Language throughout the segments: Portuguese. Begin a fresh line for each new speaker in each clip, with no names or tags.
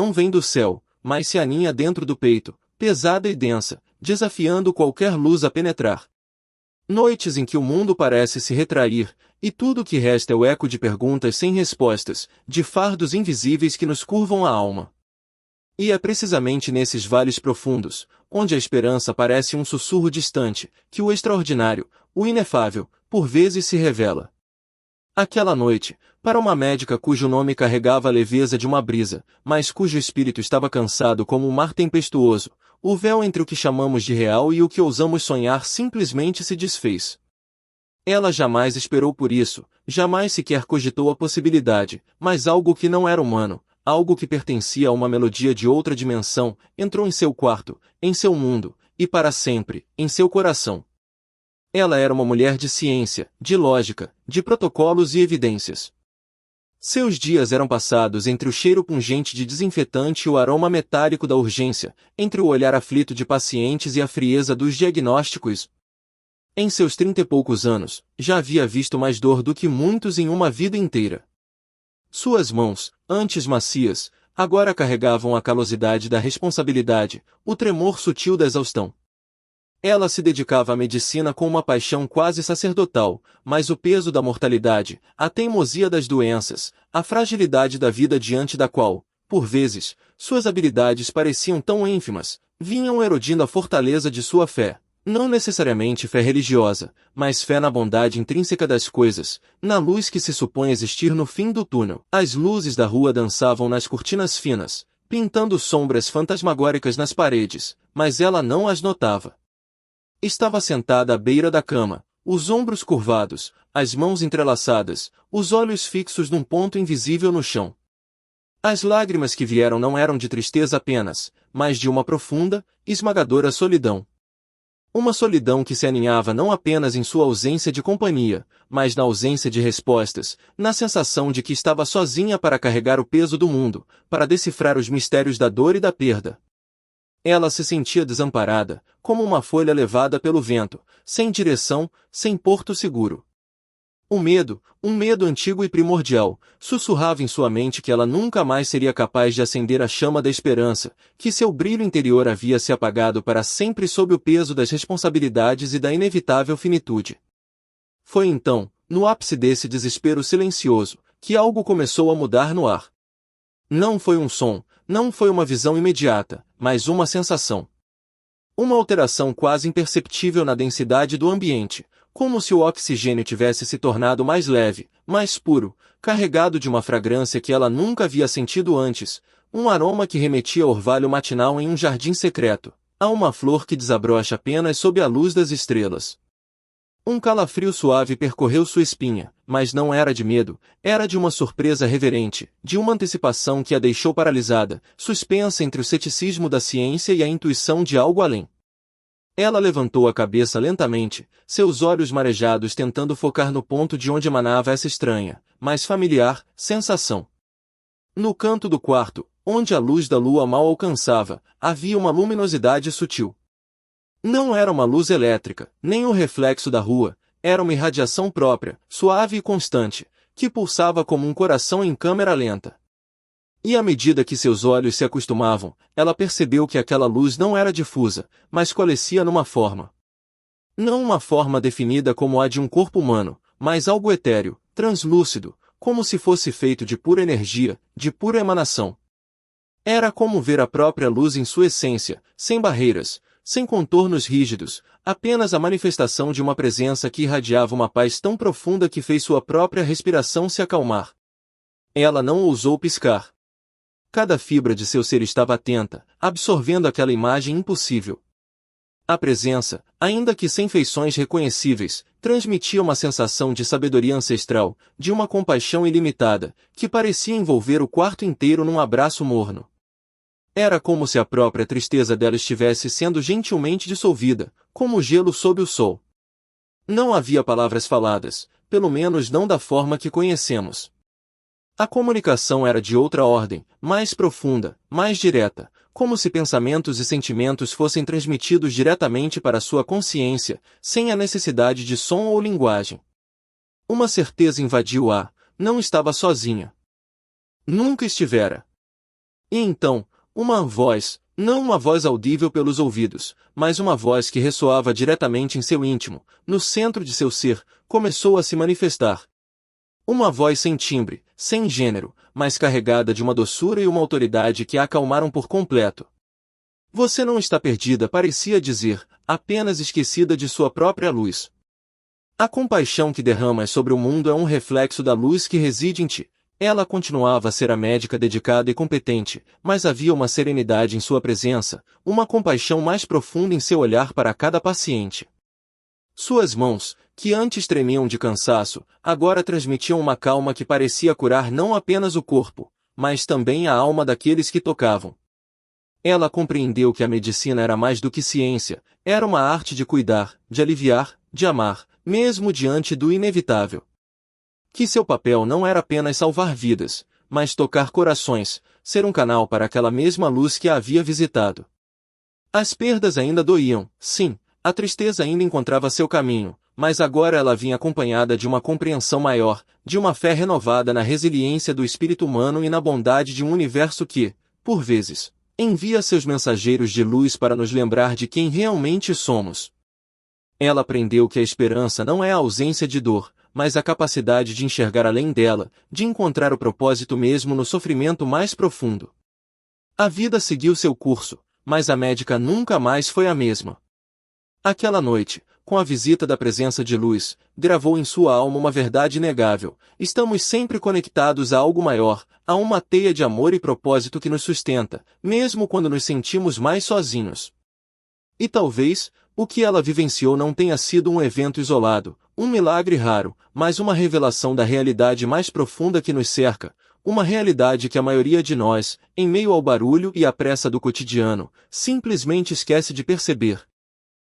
não vem do céu, mas se aninha dentro do peito, pesada e densa, desafiando qualquer luz a penetrar. Noites em que o mundo parece se retrair, e tudo o que resta é o eco de perguntas sem respostas, de fardos invisíveis que nos curvam a alma. E é precisamente nesses vales profundos, onde a esperança parece um sussurro distante, que o extraordinário, o inefável, por vezes se revela. Aquela noite, para uma médica cujo nome carregava a leveza de uma brisa, mas cujo espírito estava cansado como um mar tempestuoso, o véu entre o que chamamos de real e o que ousamos sonhar simplesmente se desfez. Ela jamais esperou por isso, jamais sequer cogitou a possibilidade, mas algo que não era humano, algo que pertencia a uma melodia de outra dimensão, entrou em seu quarto, em seu mundo, e para sempre, em seu coração. Ela era uma mulher de ciência, de lógica, de protocolos e evidências. Seus dias eram passados entre o cheiro pungente de desinfetante e o aroma metálico da urgência, entre o olhar aflito de pacientes e a frieza dos diagnósticos. Em seus 30 e poucos anos, já havia visto mais dor do que muitos em uma vida inteira. Suas mãos, antes macias, agora carregavam a calosidade da responsabilidade, o tremor sutil da exaustão. Ela se dedicava à medicina com uma paixão quase sacerdotal, mas o peso da mortalidade, a teimosia das doenças, a fragilidade da vida diante da qual, por vezes, suas habilidades pareciam tão ínfimas, vinham erodindo a fortaleza de sua fé. Não necessariamente fé religiosa, mas fé na bondade intrínseca das coisas, na luz que se supõe existir no fim do túnel. As luzes da rua dançavam nas cortinas finas, pintando sombras fantasmagóricas nas paredes, mas ela não as notava. Estava sentada à beira da cama, os ombros curvados, as mãos entrelaçadas, os olhos fixos num ponto invisível no chão. As lágrimas que vieram não eram de tristeza apenas, mas de uma profunda, esmagadora solidão. Uma solidão que se aninhava não apenas em sua ausência de companhia, mas na ausência de respostas, na sensação de que estava sozinha para carregar o peso do mundo, para decifrar os mistérios da dor e da perda. Ela se sentia desamparada, como uma folha levada pelo vento, sem direção, sem porto seguro. Um medo antigo e primordial, sussurrava em sua mente que ela nunca mais seria capaz de acender a chama da esperança, que seu brilho interior havia se apagado para sempre sob o peso das responsabilidades e da inevitável finitude. Foi então, no ápice desse desespero silencioso, que algo começou a mudar no ar. Não foi um som, não foi uma visão imediata, mas uma sensação. Uma alteração quase imperceptível na densidade do ambiente, como se o oxigênio tivesse se tornado mais leve, mais puro, carregado de uma fragrância que ela nunca havia sentido antes, um aroma que remetia ao orvalho matinal em um jardim secreto, a uma flor que desabrocha apenas sob a luz das estrelas. Um calafrio suave percorreu sua espinha, mas não era de medo, era de uma surpresa reverente, de uma antecipação que a deixou paralisada, suspensa entre o ceticismo da ciência e a intuição de algo além. Ela levantou a cabeça lentamente, seus olhos marejados tentando focar no ponto de onde emanava essa estranha, mas familiar, sensação. No canto do quarto, onde a luz da lua mal alcançava, havia uma luminosidade sutil. Não era uma luz elétrica, nem o reflexo da rua, era uma irradiação própria, suave e constante, que pulsava como um coração em câmera lenta. E à medida que seus olhos se acostumavam, ela percebeu que aquela luz não era difusa, mas coalescia numa forma. Não uma forma definida como a de um corpo humano, mas algo etéreo, translúcido, como se fosse feito de pura energia, de pura emanação. Era como ver a própria luz em sua essência, sem barreiras, sem contornos rígidos, apenas a manifestação de uma presença que irradiava uma paz tão profunda que fez sua própria respiração se acalmar. Ela não ousou piscar. Cada fibra de seu ser estava atenta, absorvendo aquela imagem impossível. A presença, ainda que sem feições reconhecíveis, transmitia uma sensação de sabedoria ancestral, de uma compaixão ilimitada, que parecia envolver o quarto inteiro num abraço morno. Era como se a própria tristeza dela estivesse sendo gentilmente dissolvida, como o gelo sob o sol. Não havia palavras faladas, pelo menos não da forma que conhecemos. A comunicação era de outra ordem, mais profunda, mais direta, como se pensamentos e sentimentos fossem transmitidos diretamente para sua consciência, sem a necessidade de som ou linguagem. Uma certeza invadiu-a, não estava sozinha. Nunca estivera. E então, uma voz, não uma voz audível pelos ouvidos, mas uma voz que ressoava diretamente em seu íntimo, no centro de seu ser, começou a se manifestar. Uma voz sem timbre, sem gênero, mas carregada de uma doçura e uma autoridade que a acalmaram por completo. Você não está perdida, parecia dizer, apenas esquecida de sua própria luz. A compaixão que derramas sobre o mundo é um reflexo da luz que reside em ti. Ela continuava a ser a médica dedicada e competente, mas havia uma serenidade em sua presença, uma compaixão mais profunda em seu olhar para cada paciente. Suas mãos, que antes tremiam de cansaço, agora transmitiam uma calma que parecia curar não apenas o corpo, mas também a alma daqueles que tocavam. Ela compreendeu que a medicina era mais do que ciência, era uma arte de cuidar, de aliviar, de amar, mesmo diante do inevitável. Que seu papel não era apenas salvar vidas, mas tocar corações, ser um canal para aquela mesma luz que a havia visitado. As perdas ainda doíam, sim, a tristeza ainda encontrava seu caminho, mas agora ela vinha acompanhada de uma compreensão maior, de uma fé renovada na resiliência do espírito humano e na bondade de um universo que, por vezes, envia seus mensageiros de luz para nos lembrar de quem realmente somos. Ela aprendeu que a esperança não é a ausência de dor, mas a capacidade de enxergar além dela, de encontrar o propósito mesmo no sofrimento mais profundo. A vida seguiu seu curso, mas a médica nunca mais foi a mesma. Aquela noite, com a visita da presença de luz, gravou em sua alma uma verdade inegável: estamos sempre conectados a algo maior, a uma teia de amor e propósito que nos sustenta, mesmo quando nos sentimos mais sozinhos. E talvez, o que ela vivenciou não tenha sido um evento isolado, um milagre raro, mas uma revelação da realidade mais profunda que nos cerca, uma realidade que a maioria de nós, em meio ao barulho e à pressa do cotidiano, simplesmente esquece de perceber.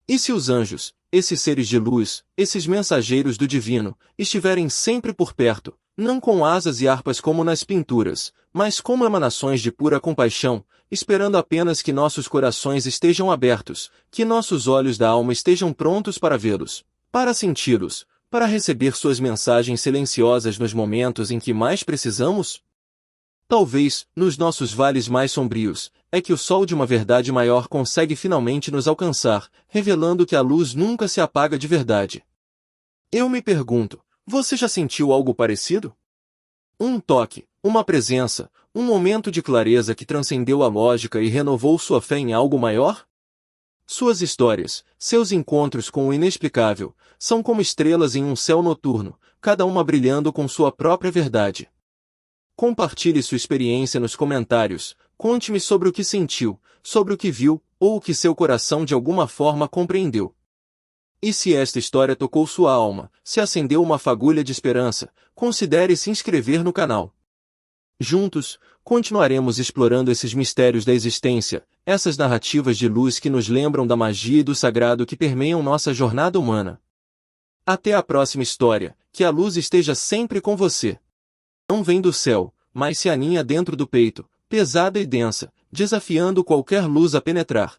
E se os anjos, esses seres de luz, esses mensageiros do divino, estiverem sempre por perto, não com asas e harpas como nas pinturas, mas como emanações de pura compaixão, esperando apenas que nossos corações estejam abertos, que nossos olhos da alma estejam prontos para vê-los, para senti-los, para receber suas mensagens silenciosas nos momentos em que mais precisamos? Talvez, nos nossos vales mais sombrios, é que o sol de uma verdade maior consegue finalmente nos alcançar, revelando que a luz nunca se apaga de verdade. Eu me pergunto, você já sentiu algo parecido? Um toque, uma presença, um momento de clareza que transcendeu a lógica e renovou sua fé em algo maior? Suas histórias, seus encontros com o inexplicável, são como estrelas em um céu noturno, cada uma brilhando com sua própria verdade. Compartilhe sua experiência nos comentários, conte-me sobre o que sentiu, sobre o que viu, ou o que seu coração de alguma forma compreendeu. E se esta história tocou sua alma, se acendeu uma fagulha de esperança, considere se inscrever no canal. Juntos, continuaremos explorando esses mistérios da existência, essas narrativas de luz que nos lembram da magia e do sagrado que permeiam nossa jornada humana. Até a próxima história, que a luz esteja sempre com você. Não vem do céu, mas se aninha dentro do peito, pesada e densa, desafiando qualquer luz a penetrar.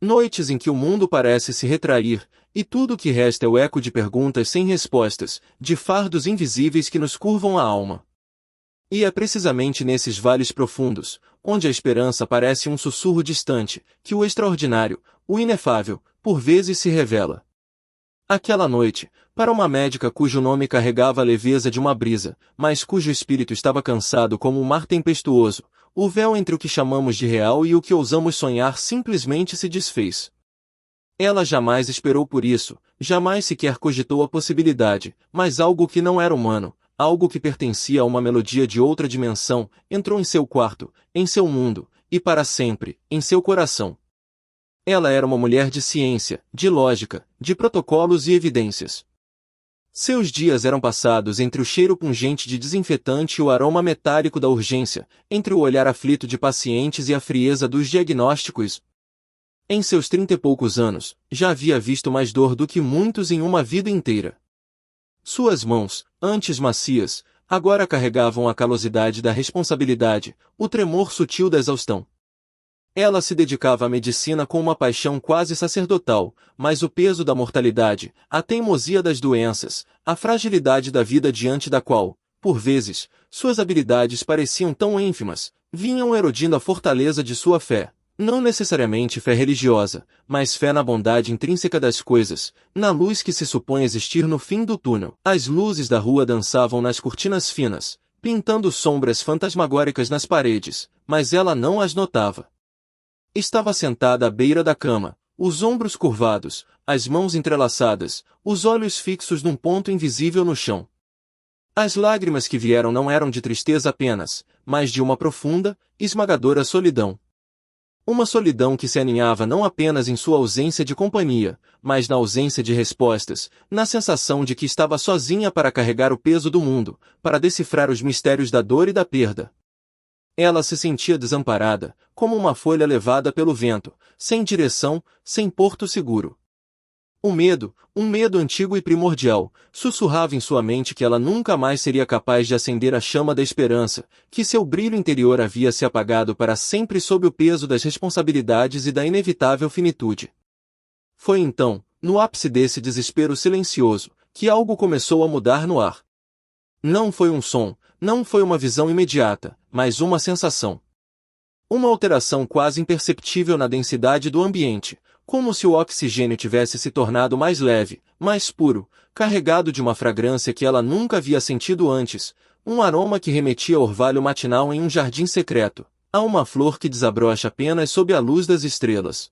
Noites em que o mundo parece se retrair, e tudo o que resta é o eco de perguntas sem respostas, de fardos invisíveis que nos curvam a alma. E é precisamente nesses vales profundos, onde a esperança parece um sussurro distante, que o extraordinário, o inefável, por vezes se revela. Aquela noite, para uma médica cujo nome carregava a leveza de uma brisa, mas cujo espírito estava cansado como um mar tempestuoso, o véu entre o que chamamos de real e o que ousamos sonhar simplesmente se desfez. Ela jamais esperou por isso, jamais sequer cogitou a possibilidade, mas algo que não era humano, algo que pertencia a uma melodia de outra dimensão, entrou em seu quarto, em seu mundo, e para sempre, em seu coração. Ela era uma mulher de ciência, de lógica, de protocolos e evidências. Seus dias eram passados entre o cheiro pungente de desinfetante e o aroma metálico da urgência, entre o olhar aflito de pacientes e a frieza dos diagnósticos. Em seus 30 e poucos anos, já havia visto mais dor do que muitos em uma vida inteira. Suas mãos, antes macias, agora carregavam a calosidade da responsabilidade, o tremor sutil da exaustão. Ela se dedicava à medicina com uma paixão quase sacerdotal, mas o peso da mortalidade, a teimosia das doenças, a fragilidade da vida diante da qual, por vezes, suas habilidades pareciam tão ínfimas, vinham erodindo a fortaleza de sua fé. Não necessariamente fé religiosa, mas fé na bondade intrínseca das coisas, na luz que se supõe existir no fim do túnel. As luzes da rua dançavam nas cortinas finas, pintando sombras fantasmagóricas nas paredes, mas ela não as notava. Estava sentada à beira da cama, os ombros curvados, as mãos entrelaçadas, os olhos fixos num ponto invisível no chão. As lágrimas que vieram não eram de tristeza apenas, mas de uma profunda, esmagadora solidão. Uma solidão que se aninhava não apenas em sua ausência de companhia, mas na ausência de respostas, na sensação de que estava sozinha para carregar o peso do mundo, para decifrar os mistérios da dor e da perda. Ela se sentia desamparada, como uma folha levada pelo vento, sem direção, sem porto seguro. Um medo antigo e primordial, sussurrava em sua mente que ela nunca mais seria capaz de acender a chama da esperança, que seu brilho interior havia se apagado para sempre sob o peso das responsabilidades e da inevitável finitude. Foi então, no ápice desse desespero silencioso, que algo começou a mudar no ar. Não foi um som, não foi uma visão imediata, mas uma sensação. Uma alteração quase imperceptível na densidade do ambiente, como se o oxigênio tivesse se tornado mais leve, mais puro, carregado de uma fragrância que ela nunca havia sentido antes, um aroma que remetia ao orvalho matinal em um jardim secreto, a uma flor que desabrocha apenas sob a luz das estrelas.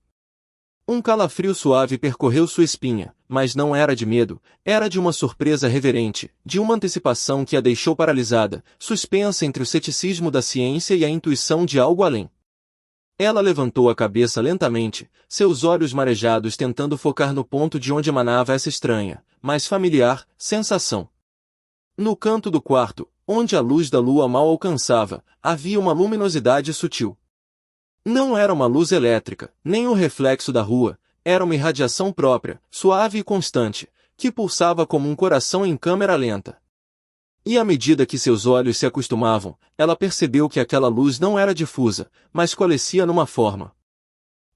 Um calafrio suave percorreu sua espinha, mas não era de medo, era de uma surpresa reverente, de uma antecipação que a deixou paralisada, suspensa entre o ceticismo da ciência e a intuição de algo além. Ela levantou a cabeça lentamente, seus olhos marejados tentando focar no ponto de onde emanava essa estranha, mas familiar, sensação. No canto do quarto, onde a luz da lua mal alcançava, havia uma luminosidade sutil. Não era uma luz elétrica, nem o reflexo da rua, era uma irradiação própria, suave e constante, que pulsava como um coração em câmera lenta. E à medida que seus olhos se acostumavam, ela percebeu que aquela luz não era difusa, mas coalescia numa forma.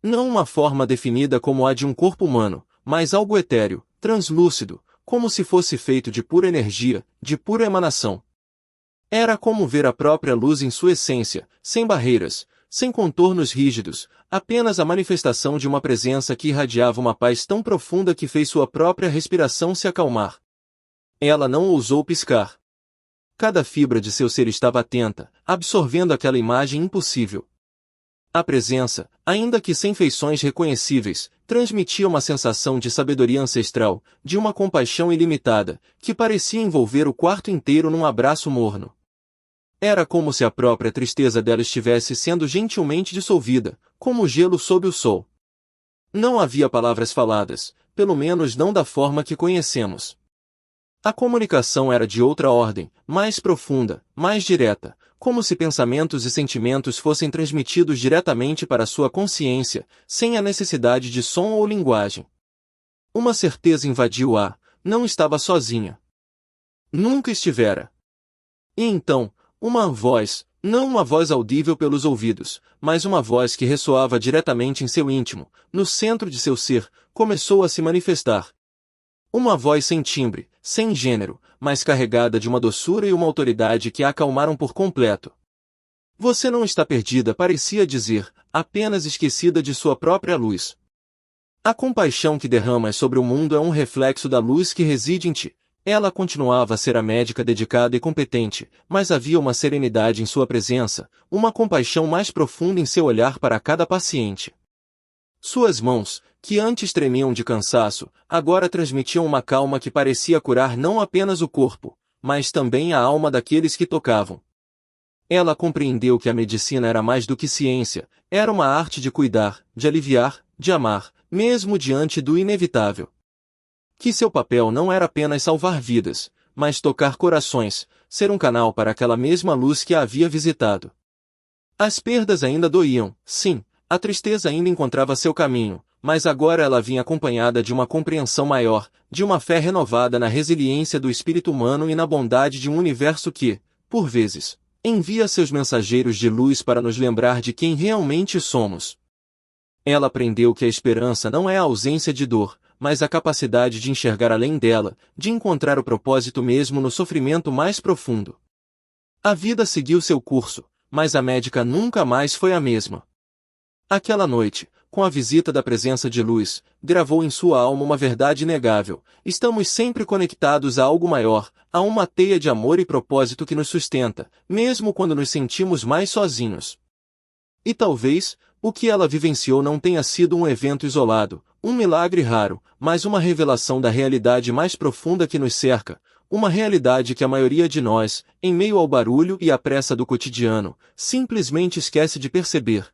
Não uma forma definida como a de um corpo humano, mas algo etéreo, translúcido, como se fosse feito de pura energia, de pura emanação. Era como ver a própria luz em sua essência, sem barreiras, sem contornos rígidos, apenas a manifestação de uma presença que irradiava uma paz tão profunda que fez sua própria respiração se acalmar. Ela não ousou piscar. Cada fibra de seu ser estava atenta, absorvendo aquela imagem impossível. A presença, ainda que sem feições reconhecíveis, transmitia uma sensação de sabedoria ancestral, de uma compaixão ilimitada, que parecia envolver o quarto inteiro num abraço morno. Era como se a própria tristeza dela estivesse sendo gentilmente dissolvida, como o gelo sob o sol. Não havia palavras faladas, pelo menos não da forma que conhecemos. A comunicação era de outra ordem, mais profunda, mais direta, como se pensamentos e sentimentos fossem transmitidos diretamente para sua consciência, sem a necessidade de som ou linguagem. Uma certeza invadiu-a, não estava sozinha. Nunca estivera. E então, uma voz, não uma voz audível pelos ouvidos, mas uma voz que ressoava diretamente em seu íntimo, no centro de seu ser, começou a se manifestar. Uma voz sem timbre, sem gênero, mas carregada de uma doçura e uma autoridade que a acalmaram por completo. Você não está perdida, parecia dizer, apenas esquecida de sua própria luz. A compaixão que derramas sobre o mundo é um reflexo da luz que reside em ti. Ela continuava a ser a médica dedicada e competente, mas havia uma serenidade em sua presença, uma compaixão mais profunda em seu olhar para cada paciente. Suas mãos, que antes tremiam de cansaço, agora transmitiam uma calma que parecia curar não apenas o corpo, mas também a alma daqueles que tocavam. Ela compreendeu que a medicina era mais do que ciência, era uma arte de cuidar, de aliviar, de amar, mesmo diante do inevitável. Que seu papel não era apenas salvar vidas, mas tocar corações, ser um canal para aquela mesma luz que a havia visitado. As perdas ainda doíam, sim, a tristeza ainda encontrava seu caminho, mas agora ela vinha acompanhada de uma compreensão maior, de uma fé renovada na resiliência do espírito humano e na bondade de um universo que, por vezes, envia seus mensageiros de luz para nos lembrar de quem realmente somos. Ela aprendeu que a esperança não é a ausência de dor, mas a capacidade de enxergar além dela, de encontrar o propósito mesmo no sofrimento mais profundo. A vida seguiu seu curso, mas a médica nunca mais foi a mesma. Aquela noite, com a visita da presença de luz, gravou em sua alma uma verdade inegável: estamos sempre conectados a algo maior, a uma teia de amor e propósito que nos sustenta, mesmo quando nos sentimos mais sozinhos. E talvez, o que ela vivenciou não tenha sido um evento isolado, um milagre raro, mas uma revelação da realidade mais profunda que nos cerca, uma realidade que a maioria de nós, em meio ao barulho e à pressa do cotidiano, simplesmente esquece de perceber.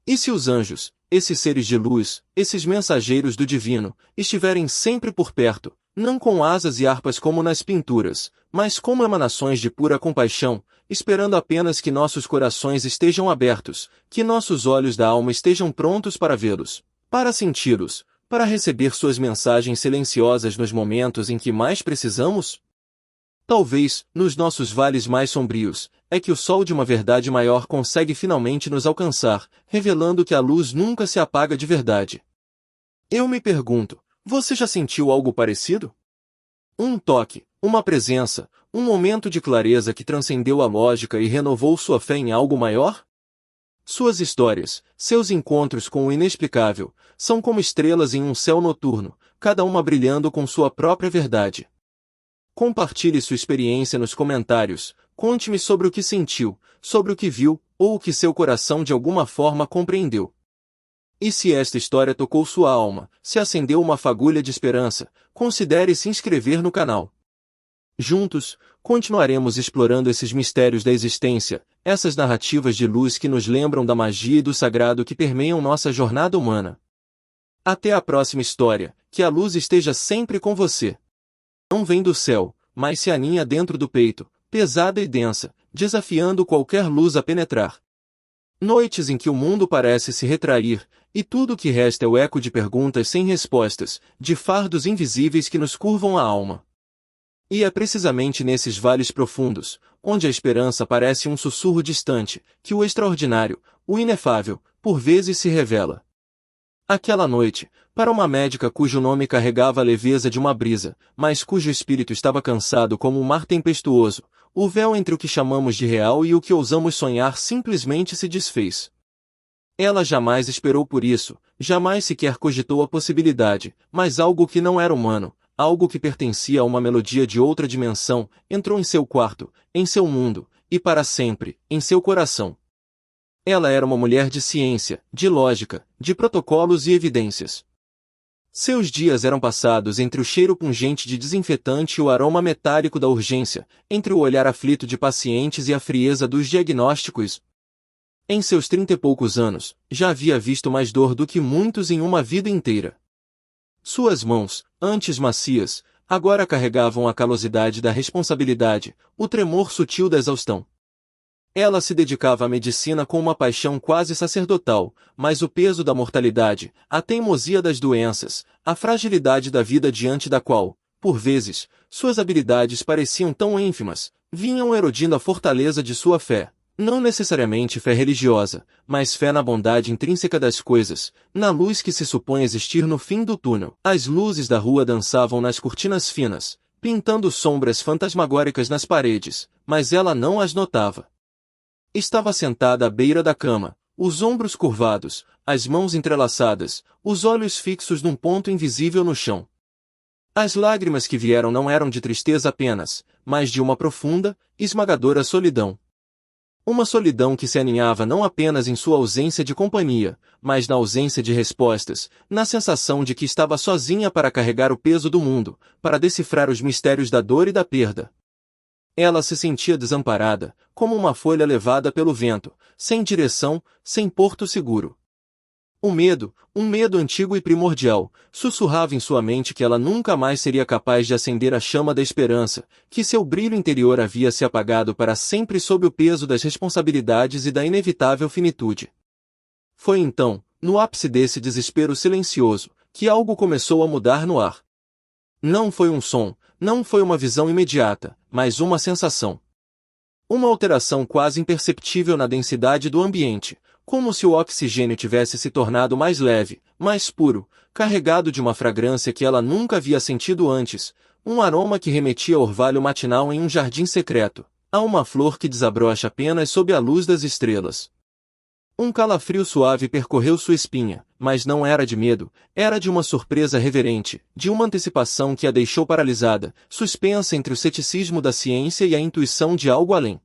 E se os anjos, esses seres de luz, esses mensageiros do divino, estiverem sempre por perto, não com asas e harpas como nas pinturas, mas como emanações de pura compaixão, esperando apenas que nossos corações estejam abertos, que nossos olhos da alma estejam prontos para vê-los, para senti-los, para receber suas mensagens silenciosas nos momentos em que mais precisamos? Talvez, nos nossos vales mais sombrios, é que o sol de uma verdade maior consegue finalmente nos alcançar, revelando que a luz nunca se apaga de verdade. Eu me pergunto, você já sentiu algo parecido? Um toque, uma presença, um momento de clareza que transcendeu a lógica e renovou sua fé em algo maior? Suas histórias, seus encontros com o inexplicável, são como estrelas em um céu noturno, cada uma brilhando com sua própria verdade. Compartilhe sua experiência nos comentários, conte-me sobre o que sentiu, sobre o que viu, ou o que seu coração de alguma forma compreendeu. E se esta história tocou sua alma, se acendeu uma fagulha de esperança, considere se inscrever no canal. Juntos, continuaremos explorando esses mistérios da existência, essas narrativas de luz que nos lembram da magia e do sagrado que permeiam nossa jornada humana. Até a próxima história, que a luz esteja sempre com você. Não vem do céu, mas se aninha dentro do peito, pesada e densa, desafiando qualquer luz a penetrar. Noites em que o mundo parece se retrair, e tudo o que resta é o eco de perguntas sem respostas, de fardos invisíveis que nos curvam a alma. E é precisamente nesses vales profundos, onde a esperança parece um sussurro distante, que o extraordinário, o inefável, por vezes se revela. Aquela noite, para uma médica cujo nome carregava a leveza de uma brisa, mas cujo espírito estava cansado como um mar tempestuoso, o véu entre o que chamamos de real e o que ousamos sonhar simplesmente se desfez. Ela jamais esperou por isso, jamais sequer cogitou a possibilidade, mas algo que não era humano, algo que pertencia a uma melodia de outra dimensão, entrou em seu quarto, em seu mundo, e para sempre, em seu coração. Ela era uma mulher de ciência, de lógica, de protocolos e evidências. Seus dias eram passados entre o cheiro pungente de desinfetante e o aroma metálico da urgência, entre o olhar aflito de pacientes e a frieza dos diagnósticos. Em seus 30 e poucos anos, já havia visto mais dor do que muitos em uma vida inteira. Suas mãos, antes macias, agora carregavam a calosidade da responsabilidade, o tremor sutil da exaustão. Ela se dedicava à medicina com uma paixão quase sacerdotal, mas o peso da mortalidade, a teimosia das doenças, a fragilidade da vida diante da qual, por vezes, suas habilidades pareciam tão ínfimas, vinham erodindo a fortaleza de sua fé. Não necessariamente fé religiosa, mas fé na bondade intrínseca das coisas, na luz que se supõe existir no fim do túnel. As luzes da rua dançavam nas cortinas finas, pintando sombras fantasmagóricas nas paredes, mas ela não as notava. Estava sentada à beira da cama, os ombros curvados, as mãos entrelaçadas, os olhos fixos num ponto invisível no chão. As lágrimas que vieram não eram de tristeza apenas, mas de uma profunda, esmagadora solidão. Uma solidão que se aninhava não apenas em sua ausência de companhia, mas na ausência de respostas, na sensação de que estava sozinha para carregar o peso do mundo, para decifrar os mistérios da dor e da perda. Ela se sentia desamparada, como uma folha levada pelo vento, sem direção, sem porto seguro. Um medo antigo e primordial, sussurrava em sua mente que ela nunca mais seria capaz de acender a chama da esperança, que seu brilho interior havia se apagado para sempre sob o peso das responsabilidades e da inevitável finitude. Foi então, no ápice desse desespero silencioso, que algo começou a mudar no ar. Não foi um som, não foi uma visão imediata, mas uma sensação. Uma alteração quase imperceptível na densidade do ambiente, como se o oxigênio tivesse se tornado mais leve, mais puro, carregado de uma fragrância que ela nunca havia sentido antes, um aroma que remetia ao orvalho matinal em um jardim secreto. Há uma flor que desabrocha apenas sob a luz das estrelas. Um calafrio suave percorreu sua espinha, mas não era de medo, era de uma surpresa reverente, de uma antecipação que a deixou paralisada, suspensa entre o ceticismo da ciência e a intuição de algo além.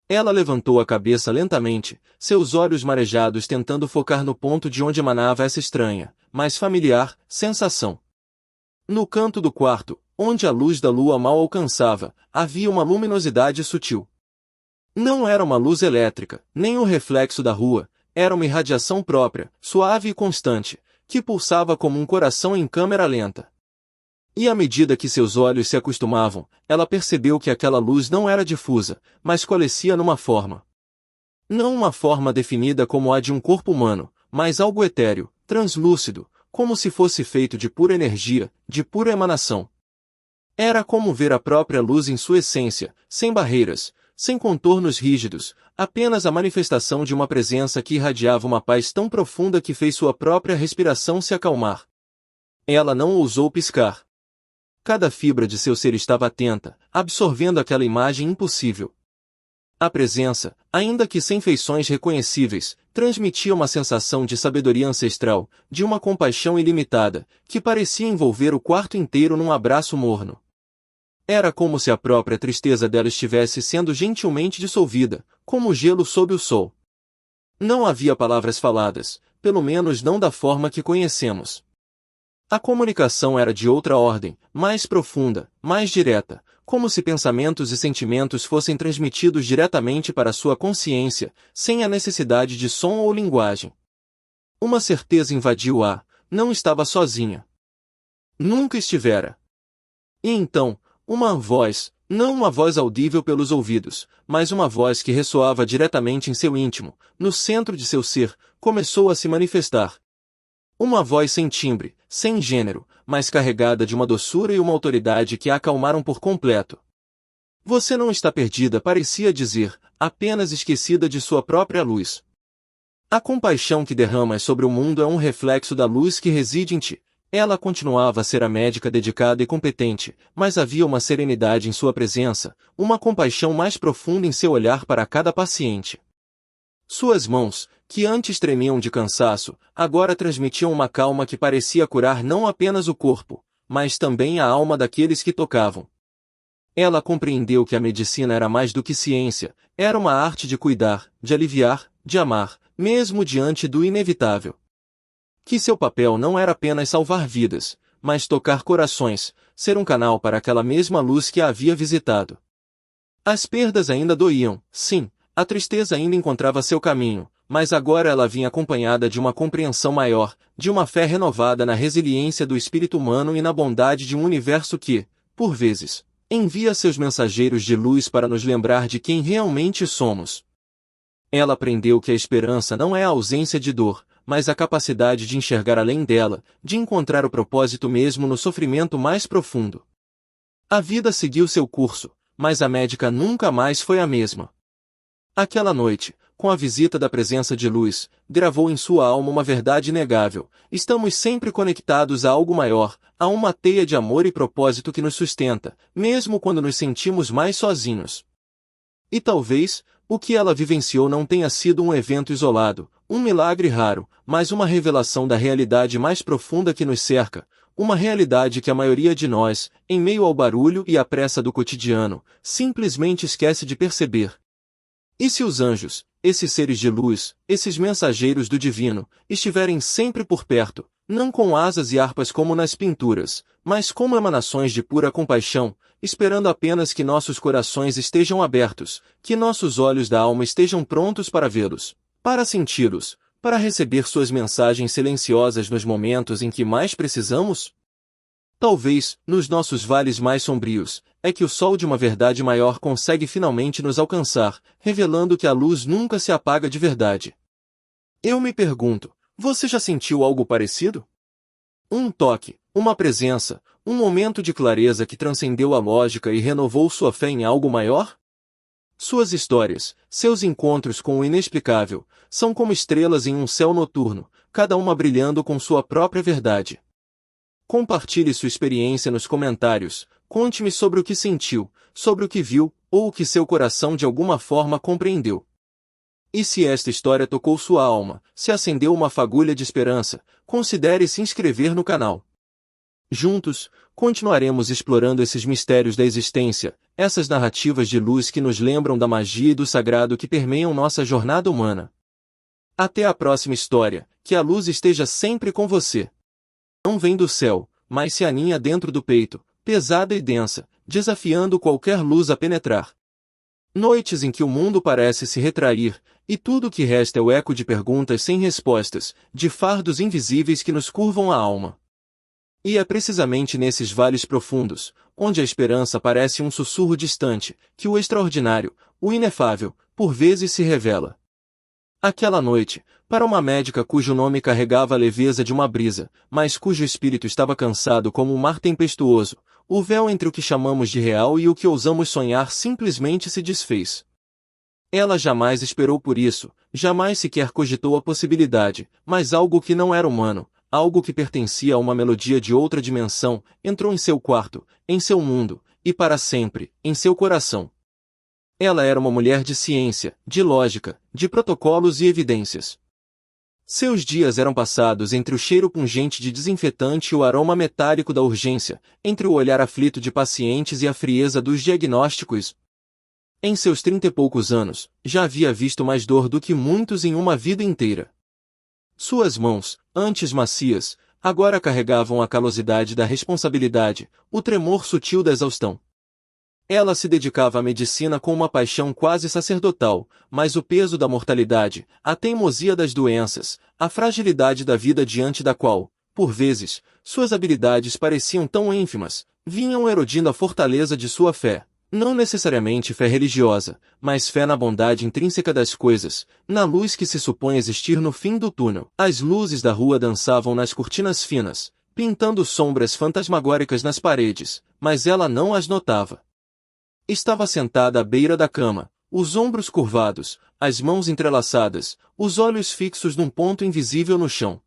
Ela levantou a cabeça lentamente, seus olhos marejados tentando focar no ponto de onde emanava essa estranha, mas familiar, sensação. No canto do quarto, onde a luz da lua mal alcançava, havia uma luminosidade sutil. Não era uma luz elétrica, nem o reflexo da rua, era uma irradiação própria, suave e constante, que pulsava como um coração em câmera lenta. E à medida que seus olhos se acostumavam, ela percebeu que aquela luz não era difusa, mas coalescia numa forma. Não uma forma definida como a de um corpo humano, mas algo etéreo, translúcido, como se fosse feito de pura energia, de pura emanação. Era como ver a própria luz em sua essência, sem barreiras, sem contornos rígidos, apenas a manifestação de uma presença que irradiava uma paz tão profunda que fez sua própria respiração se acalmar. Ela não ousou piscar. Cada fibra de seu ser estava atenta, absorvendo aquela imagem impossível. A presença, ainda que sem feições reconhecíveis, transmitia uma sensação de sabedoria ancestral, de uma compaixão ilimitada, que parecia envolver o quarto inteiro num abraço morno. Era como se a própria tristeza dela estivesse sendo gentilmente dissolvida, como gelo sob o sol. Não havia palavras faladas, pelo menos não da forma que conhecemos. A comunicação era de outra ordem, mais profunda, mais direta, como se pensamentos e sentimentos fossem transmitidos diretamente para sua consciência, sem a necessidade de som ou linguagem. Uma certeza invadiu-a, não estava sozinha. Nunca estivera. E então, uma voz, não uma voz audível pelos ouvidos, mas uma voz que ressoava diretamente em seu íntimo, no centro de seu ser, começou a se manifestar. Uma voz sem timbre, sem gênero, mas carregada de uma doçura e uma autoridade que a acalmaram por completo. Você não está perdida, parecia dizer, apenas esquecida de sua própria luz. A compaixão que derramas sobre o mundo é um reflexo da luz que reside em ti. Ela continuava a ser a médica dedicada e competente, mas havia uma serenidade em sua presença, uma compaixão mais profunda em seu olhar para cada paciente. Suas mãos, que antes tremiam de cansaço, agora transmitiam uma calma que parecia curar não apenas o corpo, mas também a alma daqueles que tocavam. Ela compreendeu que a medicina era mais do que ciência, era uma arte de cuidar, de aliviar, de amar, mesmo diante do inevitável. Que seu papel não era apenas salvar vidas, mas tocar corações, ser um canal para aquela mesma luz que a havia visitado. As perdas ainda doíam, sim, a tristeza ainda encontrava seu caminho, mas agora ela vinha acompanhada de uma compreensão maior, de uma fé renovada na resiliência do espírito humano e na bondade de um universo que, por vezes, envia seus mensageiros de luz para nos lembrar de quem realmente somos. Ela aprendeu que a esperança não é a ausência de dor, mas a capacidade de enxergar além dela, de encontrar o propósito mesmo no sofrimento mais profundo. A vida seguiu seu curso, mas a médica nunca mais foi a mesma. Aquela noite, com a visita da presença de luz, gravou em sua alma uma verdade inegável: estamos sempre conectados a algo maior, a uma teia de amor e propósito que nos sustenta, mesmo quando nos sentimos mais sozinhos. E talvez, o que ela vivenciou não tenha sido um evento isolado, um milagre raro, mas uma revelação da realidade mais profunda que nos cerca, uma realidade que a maioria de nós, em meio ao barulho e à pressa do cotidiano, simplesmente esquece de perceber. E se os anjos, esses seres de luz, esses mensageiros do divino, estiverem sempre por perto, não com asas e harpas como nas pinturas, mas como emanações de pura compaixão, esperando apenas que nossos corações estejam abertos, que nossos olhos da alma estejam prontos para vê-los, para senti-los, para receber suas mensagens silenciosas nos momentos em que mais precisamos? Talvez, nos nossos vales mais sombrios, é que o sol de uma verdade maior consegue finalmente nos alcançar, revelando que a luz nunca se apaga de verdade. Eu me pergunto, você já sentiu algo parecido? Um toque, uma presença, um momento de clareza que transcendeu a lógica e renovou sua fé em algo maior? Suas histórias, seus encontros com o inexplicável, são como estrelas em um céu noturno, cada uma brilhando com sua própria verdade. Compartilhe sua experiência nos comentários, conte-me sobre o que sentiu, sobre o que viu, ou o que seu coração de alguma forma compreendeu. E se esta história tocou sua alma, se acendeu uma fagulha de esperança, considere se inscrever no canal. Juntos, continuaremos explorando esses mistérios da existência, essas narrativas de luz que nos lembram da magia e do sagrado que permeiam nossa jornada humana. Até a próxima história, que a luz esteja sempre com você. Não vem do céu, mas se aninha dentro do peito, pesada e densa, desafiando qualquer luz a penetrar. Noites em que o mundo parece se retrair, e tudo o que resta é o eco de perguntas sem respostas, de fardos invisíveis que nos curvam a alma. E é precisamente nesses vales profundos, onde a esperança parece um sussurro distante, que o extraordinário, o inefável, por vezes se revela. Aquela noite, para uma médica cujo nome carregava a leveza de uma brisa, mas cujo espírito estava cansado como um mar tempestuoso, o véu entre o que chamamos de real e o que ousamos sonhar simplesmente se desfez. Ela jamais esperou por isso, jamais sequer cogitou a possibilidade, mas algo que não era humano, algo que pertencia a uma melodia de outra dimensão, entrou em seu quarto, em seu mundo, e para sempre, em seu coração. Ela era uma mulher de ciência, de lógica, de protocolos e evidências. Seus dias eram passados entre o cheiro pungente de desinfetante e o aroma metálico da urgência, entre o olhar aflito de pacientes e a frieza dos diagnósticos. Em seus 30 e poucos anos, já havia visto mais dor do que muitos em uma vida inteira. Suas mãos, antes macias, agora carregavam a calosidade da responsabilidade, o tremor sutil da exaustão. Ela se dedicava à medicina com uma paixão quase sacerdotal, mas o peso da mortalidade, a teimosia das doenças, a fragilidade da vida diante da qual, por vezes, suas habilidades pareciam tão ínfimas, vinham erodindo a fortaleza de sua fé. Não necessariamente fé religiosa, mas fé na bondade intrínseca das coisas, na luz que se supõe existir no fim do túnel. As luzes da rua dançavam nas cortinas finas, pintando sombras fantasmagóricas nas paredes, mas ela não as notava. Estava sentada à beira da cama, os ombros curvados, as mãos entrelaçadas, os olhos fixos num ponto invisível no chão.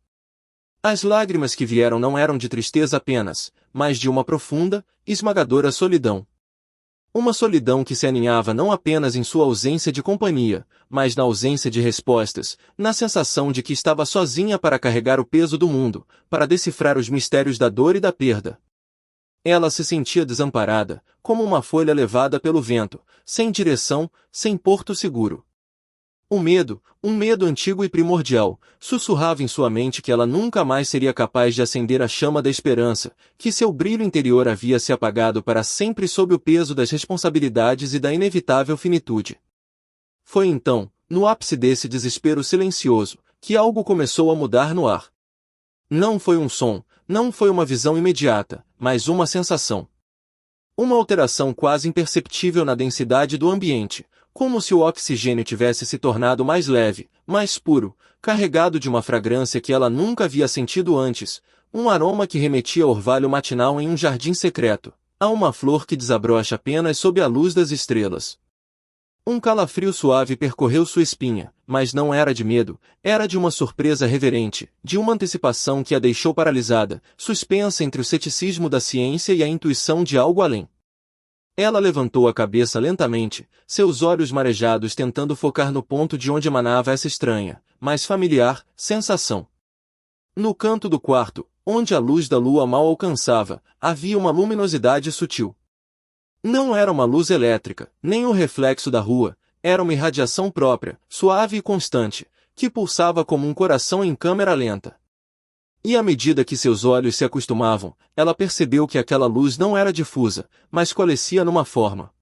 As lágrimas que vieram não eram de tristeza apenas, mas de uma profunda, esmagadora solidão. Uma solidão que se aninhava não apenas em sua ausência de companhia, mas na ausência de respostas, na sensação de que estava sozinha para carregar o peso do mundo, para decifrar os mistérios da dor e da perda. Ela se sentia desamparada, como uma folha levada pelo vento, sem direção, sem porto seguro. O medo, um medo antigo e primordial, sussurrava em sua mente que ela nunca mais seria capaz de acender a chama da esperança, que seu brilho interior havia se apagado para sempre sob o peso das responsabilidades e da inevitável finitude. Foi então, no ápice desse desespero silencioso, que algo começou a mudar no ar. Não foi um som, não foi uma visão imediata, mas uma sensação. Uma alteração quase imperceptível na densidade do ambiente, como se o oxigênio tivesse se tornado mais leve, mais puro, carregado de uma fragrância que ela nunca havia sentido antes, um aroma que remetia ao orvalho matinal em um jardim secreto, a uma flor que desabrocha apenas sob a luz das estrelas. Um calafrio suave percorreu sua espinha, mas não era de medo, era de uma surpresa reverente, de uma antecipação que a deixou paralisada, suspensa entre o ceticismo da ciência e a intuição de algo além. Ela levantou a cabeça lentamente, seus olhos marejados tentando focar no ponto de onde emanava essa estranha, mas familiar, sensação. No canto do quarto, onde a luz da lua mal alcançava, havia uma luminosidade sutil. Não era uma luz elétrica, nem o reflexo da rua, era uma irradiação própria, suave e constante, que pulsava como um coração em câmera lenta. E à medida que seus olhos se acostumavam, ela percebeu que aquela luz não era difusa, mas coalescia numa forma.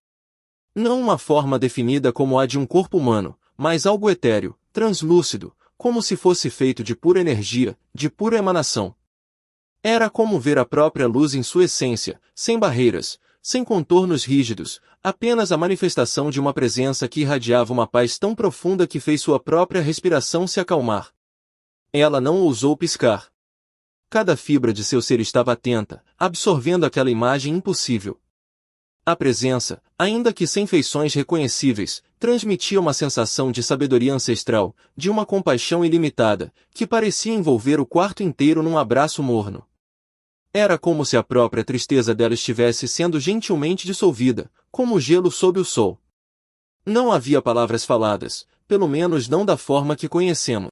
Não uma forma definida como a de um corpo humano, mas algo etéreo, translúcido, como se fosse feito de pura energia, de pura emanação. Era como ver a própria luz em sua essência, sem barreiras, sem contornos rígidos, apenas a manifestação de uma presença que irradiava uma paz tão profunda que fez sua própria respiração se acalmar. Ela não ousou piscar. Cada fibra de seu ser estava atenta, absorvendo aquela imagem impossível. A presença, ainda que sem feições reconhecíveis, transmitia uma sensação de sabedoria ancestral, de uma compaixão ilimitada, que parecia envolver o quarto inteiro num abraço morno. Era como se a própria tristeza dela estivesse sendo gentilmente dissolvida, como o gelo sob o sol. Não havia palavras faladas, pelo menos não da forma que conhecemos.